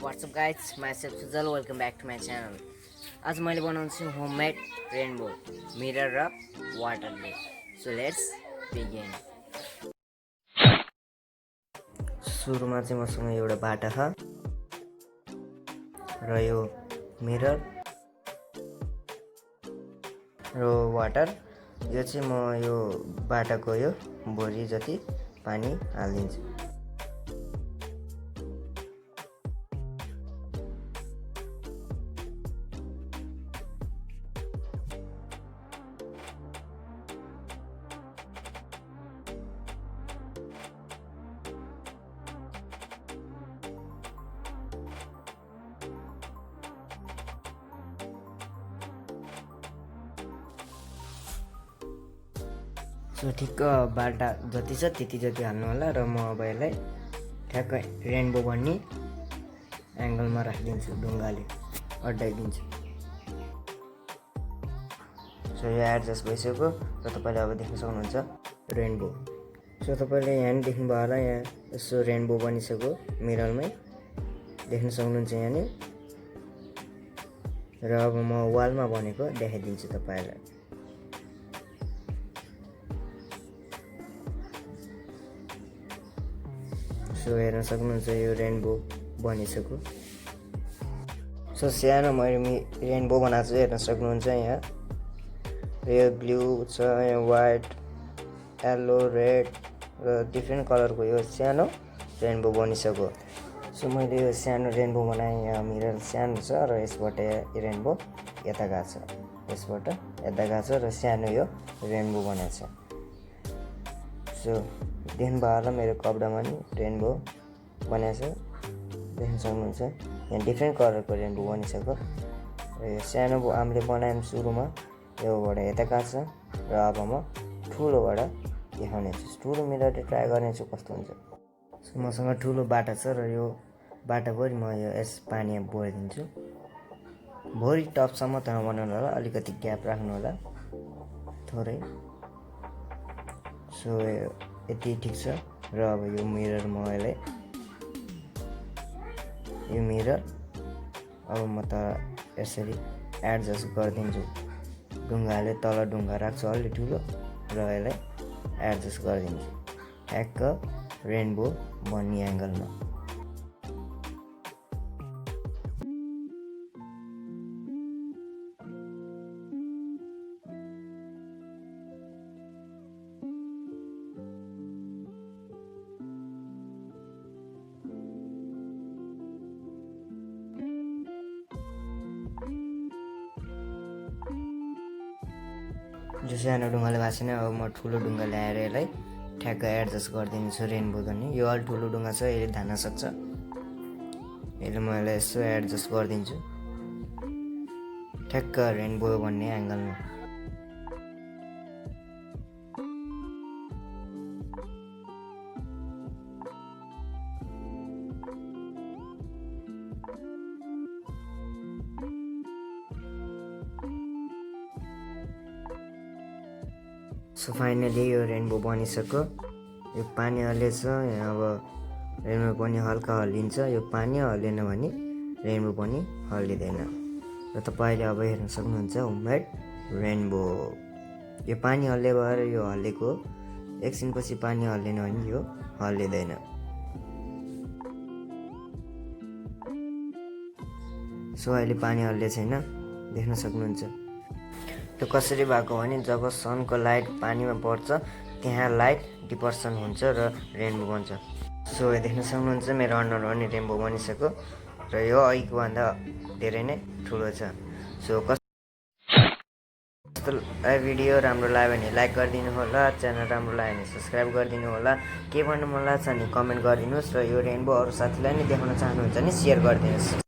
What's up guys, myself Sujal, welcome back to my channel. आज मैले बनाउँछु homemade rainbow mirror र वाटरले. So let's begin. सुरुमा चाहिँ मसँग एउटा बाटा छ र यो मिरर र वाटर. यो चाहिँ म यो बाटाको यो बोरी जति पानी हालिदिन्छु. सो ठिक्क बाल्टा जति छ त्यति जति हाल्नु होला र म अब यसलाई ठ्याक्कै रेनबो बन्ने एङ्गलमा राखिदिन्छु, ढुङ्गाले अड्डाइदिन्छु. सो यो एडजस्ट भइसक्यो र तपाईँले अब देख्न सक्नुहुन्छ रेनबो. सो तपाईँले यहाँ नि देख्नुभयो होला, यहाँ यसो रेनबो बनिसक्यो मिररमै देख्न सक्नुहुन्छ यहाँ. र अब म वालमा बनेको देखाइदिन्छु तपाईँलाई. सो हेर्न सक्नुहुन्छ यो रेनबो बनिसक्यो. सो सानो मैले रेनबो बनाएको छु, हेर्न सक्नुहुन्छ यहाँ. यो ब्लू छ, यहाँ वाइट, येल्लो, रेड र डिफ्रेन्ट कलरको यो सानो रेनबो बनिसक्यो. सो मैले यो सानो रेनबो बनाएँ. यहाँ मिरर सानो छ र यसबाट रेनबो यता गएको छ, यसबाट यता गएको छ र सानो यो रेनबो बनाएको छ. सो देख्नुभयो होला मेरो कपडामा नि रेनबो बनाएको छ, देख्न सक्नुहुन्छ. यहाँ डिफ्रेन्ट कलरको रेनबो बनिसक्यो र यो सानो हामीले बनायौँ सुरुमा, योबाट यता गएको छ र अब म ठुलोबाट देखाउने छु. ठुलो मिररले ट्राई गर्नेछु कस्तो हुन्छ. सो मसँग ठुलो बाटा छ र यो बाटाभरि म यो यस पानी बोलिदिन्छु. भोलि टपसम्म त नबनाउनु होला, अलिकति ग्याप राख्नु होला थोरै. सो यति ठिक छ. र अब यो मिरर म यसलाई यो मिरर अब म त यसरी एडजस्ट गरिदिन्छु, ढुङ्गाले तल ढुङ्गा राख्छु अलि ठुलो र यसलाई एडजस्ट गरिदिन्छु ठ्याक्क रेनबो बन्ने एङ्गलमा. जो सानो ढुङ्गाले भएको छैन, अब म ठुलो ढुङ्गा ल्याएर यसलाई ठ्याक्क एडजस्ट गरिदिन्छु रेनबो गर्ने. यो अलि ठुलो ढुङ्गा छ, यसले धान्न सक्छ. यसले म यसलाई यसो एडजस्ट गरिदिन्छु ठ्याक्क रेनबो भन्ने एङ्गलमा. सो फाइनली यो रेनबो बनिसक्यो. यो पानी हल्लिएछ, यहाँ अब रेनबो पनि हल्का हल्लिन्छ. यो पानी हल्लिएन भने रेनबो पनि हल्लिँदैन. र तपाईँले अब हेर्न सक्नुहुन्छ होममेड रेनबो. यो पानी हल्ले भएर यो हल्लेको, एकछिनपछि पानी हल्लिएन भने यो हल्लिँदैन. सो अहिले पानी हल्लिएको छैन, देख्न सक्नुहुन्छ. यो कसरी भएको भने जब सनको लाइट पानीमा पर्छ त्यहाँ लाइट डिपर्सन हुन्छ र रेनबो बन्छ. सो देख्न सक्नुहुन्छ मेरो अनुहार पनि रेनबो बनिसक्यो र यो अघिको भन्दा धेरै नै ठुलो छ. सो कस्तो भिडियो राम्रो लाग्यो भने लाइक गरिदिनु होला, च्यानल राम्रो लाग्यो भने सब्सक्राइब गरिदिनु होला. के भन्नु मन लाग्छ भने कमेन्ट गरिदिनुहोस् र यो रेनबो अरू साथीलाई नि देखाउन चाहनुहुन्छ भने सेयर गरिदिनुहोस्.